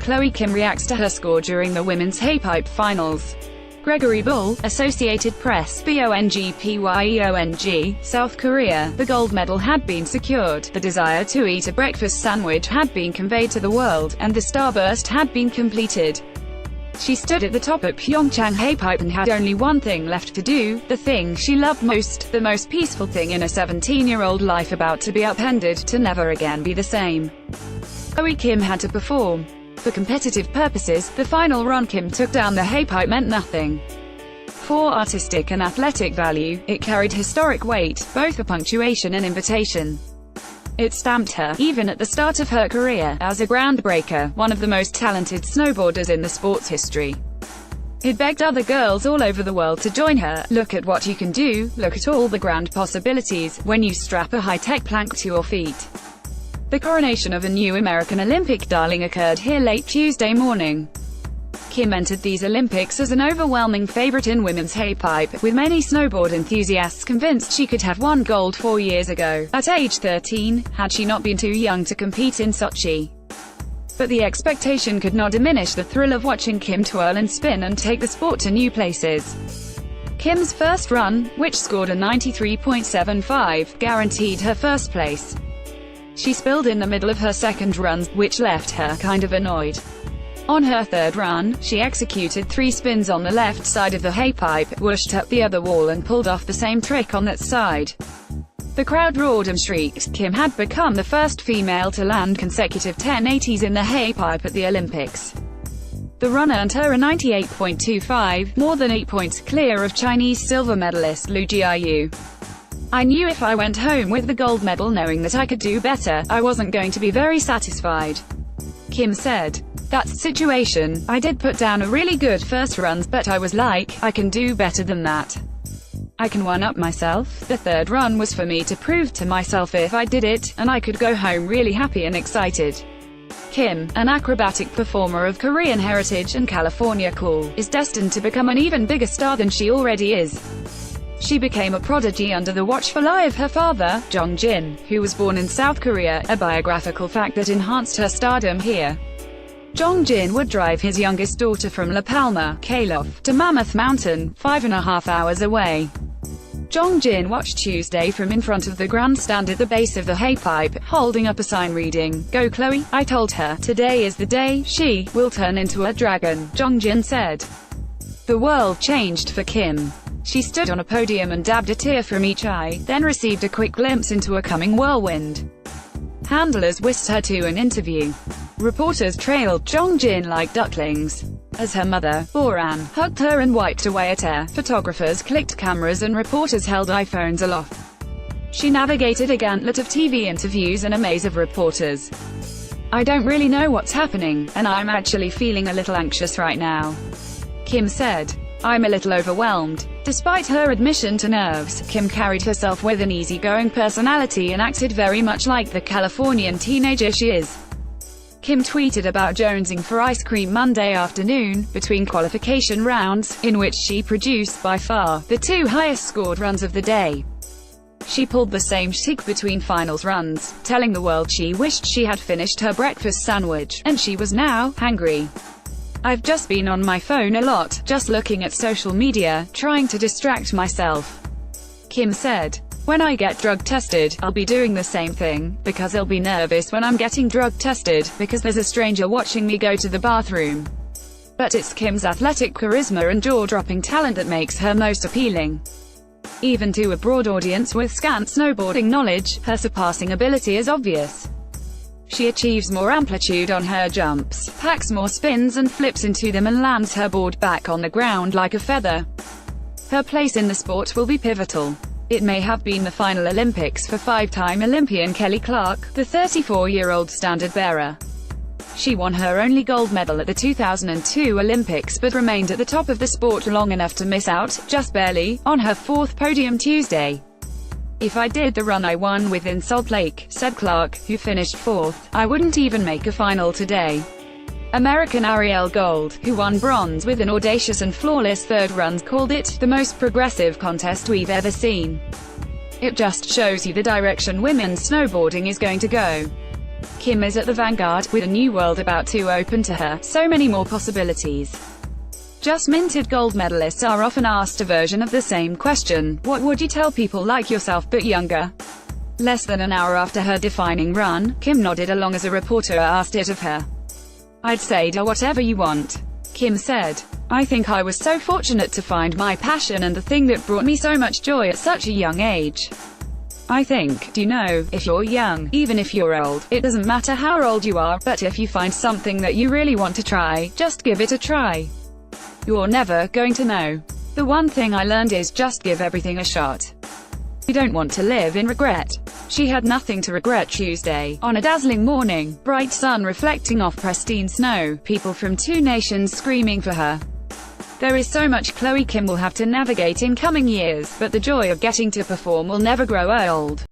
Chloe Kim reacts to her score during the women's halfpipe finals. Gregory Bull, Associated Press, PyeongChang, South Korea. The gold medal had been secured, the desire to eat a breakfast sandwich had been conveyed to the world, and the starburst had been completed. She stood at the top at PyeongChang halfpipe and had only one thing left to do, the thing she loved most, the most peaceful thing in a 17-year-old life about to be upended, to never again be the same. Chloe Kim had to perform. For competitive purposes, the final run Kim took down the halfpipe meant nothing. For artistic and athletic value, it carried historic weight, both for punctuation and invitation. It stamped her, even at the start of her career, as a groundbreaker, one of the most talented snowboarders in the sport's history. It begged other girls all over the world to join her. Look at what you can do, look at all the grand possibilities, when you strap a high-tech plank to your feet. The coronation of a new American Olympic darling occurred here late Tuesday morning. Kim entered these Olympics as an overwhelming favorite in women's halfpipe, with many snowboard enthusiasts convinced she could have won gold 4 years ago, at age 13, had she not been too young to compete in Sochi. But the expectation could not diminish the thrill of watching Kim twirl and spin and take the sport to new places. Kim's first run, which scored a 93.75, guaranteed her first place. She spilled in the middle of her second run, which left her kind of annoyed. On her third run, she executed 3 spins on the left side of the halfpipe, whooshed up the other wall and pulled off the same trick on that side. The crowd roared and shrieked. Kim had become the first female to land consecutive 1080s in the halfpipe at the Olympics. The run earned her a 98.25, more than 8 points clear of Chinese silver medalist Liu Jiayu. I knew if I went home with the gold medal knowing that I could do better, I wasn't going to be very satisfied. Kim said. That's the situation. I did put down a really good first run, but I was like, I can do better than that. I can one-up myself. The third run was for me to prove to myself if I did it, and I could go home really happy and excited. Kim, an acrobatic performer of Korean heritage and California cool, is destined to become an even bigger star than she already is. She became a prodigy under the watchful eye of her father, Jong Jin, who was born in South Korea, a biographical fact that enhanced her stardom here. Jong Jin would drive his youngest daughter from La Palma, Kalof, to Mammoth Mountain, 5.5 hours away. Jong Jin watched Tuesday from in front of the grandstand at the base of the halfpipe, holding up a sign reading, "Go Chloe." I told her, today is the day, she will turn into a dragon, Jong Jin said. The world changed for Kim. She stood on a podium and dabbed a tear from each eye, then received a quick glimpse into a coming whirlwind. Handlers whisked her to an interview. Reporters trailed Jong Jin like ducklings. As her mother, Boran, hugged her and wiped away a tear, photographers clicked cameras and reporters held iPhones aloft. She navigated a gauntlet of TV interviews and a maze of reporters. I don't really know what's happening, and I'm actually feeling a little anxious right now. Kim said. I'm a little overwhelmed. Despite her admission to nerves, Kim carried herself with an easygoing personality and acted very much like the Californian teenager she is. Kim tweeted about jonesing for ice cream Monday afternoon, between qualification rounds, in which she produced by far the 2 highest scored runs of the day. She pulled the same shtick between finals runs, telling the world she wished she had finished her breakfast sandwich, and she was now hangry. I've just been on my phone a lot, just looking at social media, trying to distract myself. Kim said. When I get drug tested, I'll be doing the same thing, because I'll be nervous when I'm getting drug tested, because there's a stranger watching me go to the bathroom. But it's Kim's athletic charisma and jaw-dropping talent that makes her most appealing. Even to a broad audience with scant snowboarding knowledge, her surpassing ability is obvious. She achieves more amplitude on her jumps, packs more spins and flips into them and lands her board back on the ground like a feather. Her place in the sport will be pivotal. It may have been the final Olympics for 5-time Olympian Kelly Clark, the 34-year-old standard-bearer. She won her only gold medal at the 2002 Olympics but remained at the top of the sport long enough to miss out, just barely, on her 4th podium Tuesday. If I did the run I won within Salt Lake, said Clark, who finished 4th, I wouldn't even make a final today. American Ariel Gold, who won bronze with an audacious and flawless third run, called it the most progressive contest we've ever seen. It just shows you the direction women's snowboarding is going to go. Kim is at the vanguard, with a new world about to open to her, so many more possibilities. Just minted gold medalists are often asked a version of the same question: what would you tell people like yourself but younger? Less than an hour after her defining run, Kim nodded along as a reporter asked it of her. "I'd say do whatever you want," Kim said. "I think I was so fortunate to find my passion and the thing that brought me so much joy at such a young age. I think, do you know, if you're young, even if you're old, it doesn't matter how old you are, but if you find something that you really want to try, just give it a try. You're never going to know. The one thing I learned is just give everything a shot. You don't want to live in regret." She had nothing to regret Tuesday. On a dazzling morning, bright sun reflecting off pristine snow, people from 2 nations screaming for her. There is so much Chloe Kim will have to navigate in coming years, but the joy of getting to perform will never grow old.